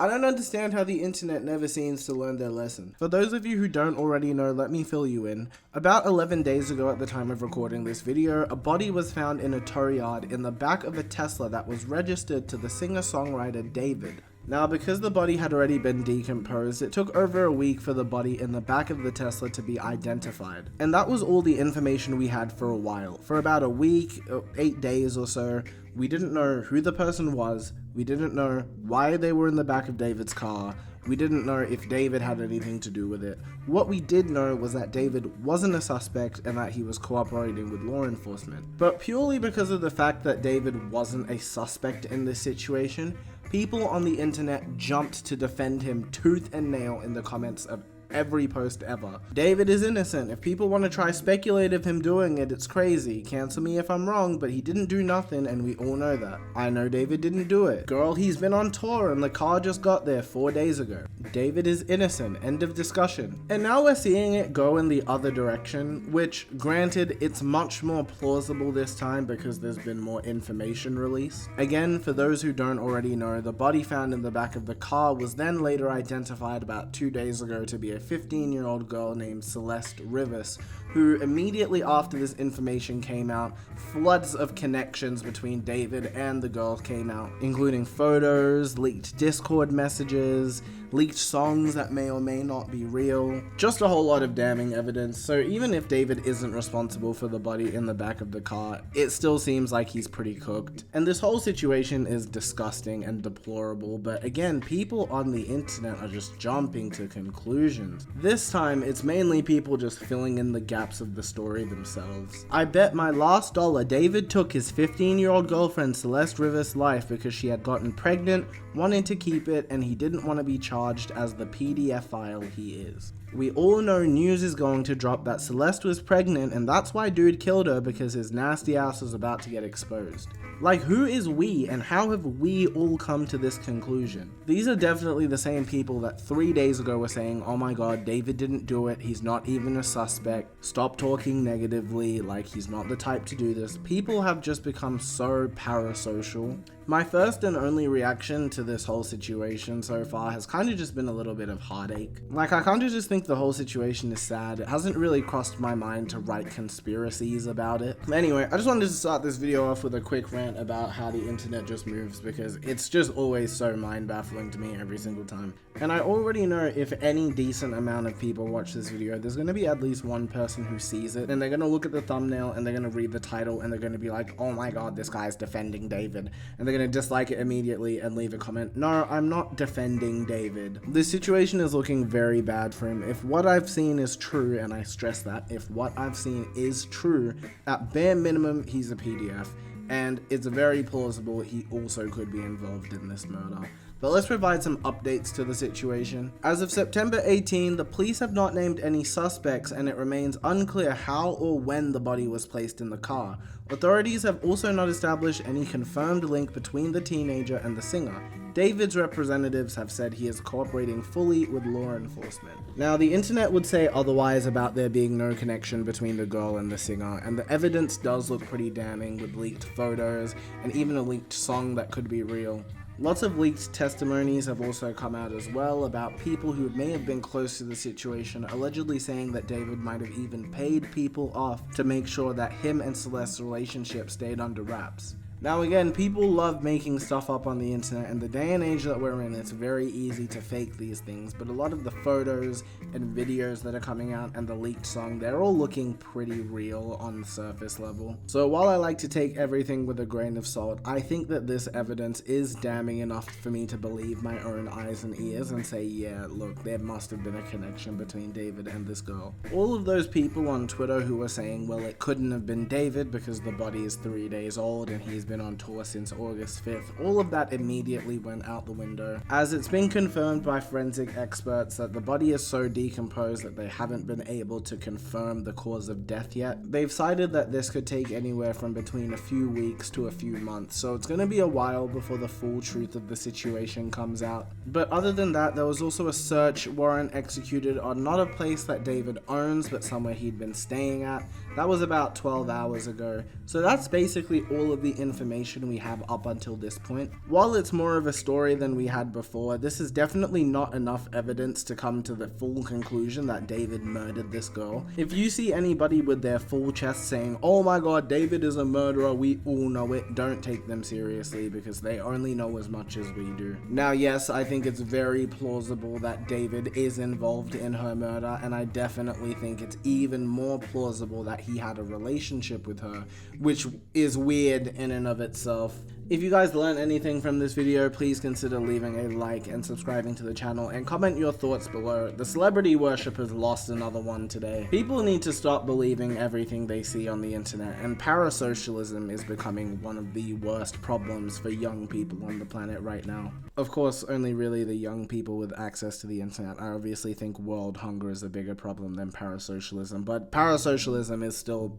I don't understand how the internet never seems to learn their lesson. For those of you who don't already know, let me fill you in. About 11 days ago at the time of recording this video, a body was found in a tow yard in the back of a Tesla that was registered to the singer-songwriter David. Now, because the body had already been decomposed, it took over a week for the body in the back of the Tesla to be identified. And that was all the information we had for a while. For about a week, 8 days or so, we didn't know who the person was, we didn't know why they were in the back of David's car, we didn't know if David had anything to do with it. What we did know was that David wasn't a suspect and that he was cooperating with law enforcement. But purely because of the fact that David wasn't a suspect in this situation, people on the internet jumped to defend him tooth and nail in the comments of every post ever. David is innocent. If people want to try speculate of him doing it, it's crazy. Cancel me if I'm wrong, but he didn't do nothing and we all know that. I know David didn't do it. Girl, he's been on tour and the car just got there 4 days ago. David is innocent. End of discussion. And now we're seeing it go in the other direction, which granted, it's much more plausible this time because there's been more information released. Again, for those who don't already know, the body found in the back of the car was then later identified about 2 days ago to be a 15-year-old girl named Celeste Rivas, who immediately after this information came out, floods of connections between David and the girl came out, including photos, leaked Discord messages, leaked songs that may or may not be real, just a whole lot of damning evidence. So even if David isn't responsible for the body in the back of the car, it still seems like he's pretty cooked. And this whole situation is disgusting and deplorable, but again, people on the internet are just jumping to conclusions. This time, it's mainly people just filling in the gaps of the story themselves. I bet my last dollar David took his 15-year-old girlfriend Celeste Rivas' life because she had gotten pregnant, wanted to keep it, and he didn't want to be charged as the PDF file he is. We all know news is going to drop that Celeste was pregnant and that's why dude killed her, because his nasty ass was about to get exposed. Like, who is we and how have we all come to this conclusion? These are definitely the same people that 3 days ago were saying, oh my god, David didn't do it, he's not even a suspect, stop talking negatively, like he's not the type to do this. People have just become so parasocial. My first and only reaction to this whole situation so far has kind of just been a little bit of heartache. Like, I kind of just think the whole situation is sad. It hasn't really crossed my mind to write conspiracies about it. Anyway, I just wanted to start this video off with a quick rant about how the internet just moves, because it's just always so mind-baffling to me every single time. And I already know if any decent amount of people watch this video, there's going to be at least one person who sees it, and they're going to look at the thumbnail, and they're going to read the title, and they're going to be like, oh my god, this guy's defending David. And they're going to dislike it immediately and leave a comment, no, I'm not defending David. This situation is looking very bad for him. If what I've seen is true, and I stress that, if what I've seen is true, at bare minimum, he's a PDF. And it's very plausible he also could be involved in this murder. But let's provide some updates to the situation. As of September 18, the police have not named any suspects and it remains unclear how or when the body was placed in the car. Authorities have also not established any confirmed link between the teenager and the singer. David's representatives have said he is cooperating fully with law enforcement. Now, the internet would say otherwise about there being no connection between the girl and the singer, and the evidence does look pretty damning with leaked photos and even a leaked song that could be real. Lots of leaked testimonies have also come out as well about people who may have been close to the situation, allegedly saying that David might have even paid people off to make sure that him and Celeste's relationship stayed under wraps. Now again, people love making stuff up on the internet, and the day and age that we're in, it's very easy to fake these things, but a lot of the photos and videos that are coming out and the leaked song, they're all looking pretty real on the surface level. So while I like to take everything with a grain of salt, I think that this evidence is damning enough for me to believe my own eyes and ears and say, yeah, look, there must have been a connection between David and this girl. All of those people on Twitter who were saying, well, it couldn't have been David because the body is 3 days old and he's been on tour since August 5th, all of that immediately went out the window, as it's been confirmed by forensic experts that the body is so decomposed that they haven't been able to confirm the cause of death yet. They've cited that this could take anywhere from between a few weeks to a few months, so it's going to be a while before the full truth of the situation comes out. But other than that, there was also a search warrant executed on not a place that David owns, but somewhere he'd been staying at. That was about 12 hours ago. So that's basically all of the information information we have up until this point. While it's more of a story than we had before, this is definitely not enough evidence to come to the full conclusion that David murdered this girl. If you see anybody with their full chest saying, "Oh my god, David is a murderer, we all know it," don't take them seriously, because they only know as much as we do. Now yes, I think it's very plausible that David is involved in her murder, and I definitely think it's even more plausible that he had a relationship with her, which is weird in and of itself. If you guys learned anything from this video, please consider leaving a like and subscribing to the channel, and comment your thoughts below. The celebrity worshippers lost another one today. People need to stop believing everything they see on the internet, and parasocialism is becoming one of the worst problems for young people on the planet right now. Of course, only really the young people with access to the internet. I obviously think world hunger is a bigger problem than parasocialism, but parasocialism is still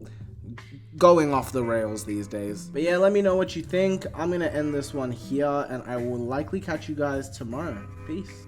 going off the rails these days. But yeah, let me know what you think. I'm gonna end this one here, and I will likely catch you guys tomorrow. Peace.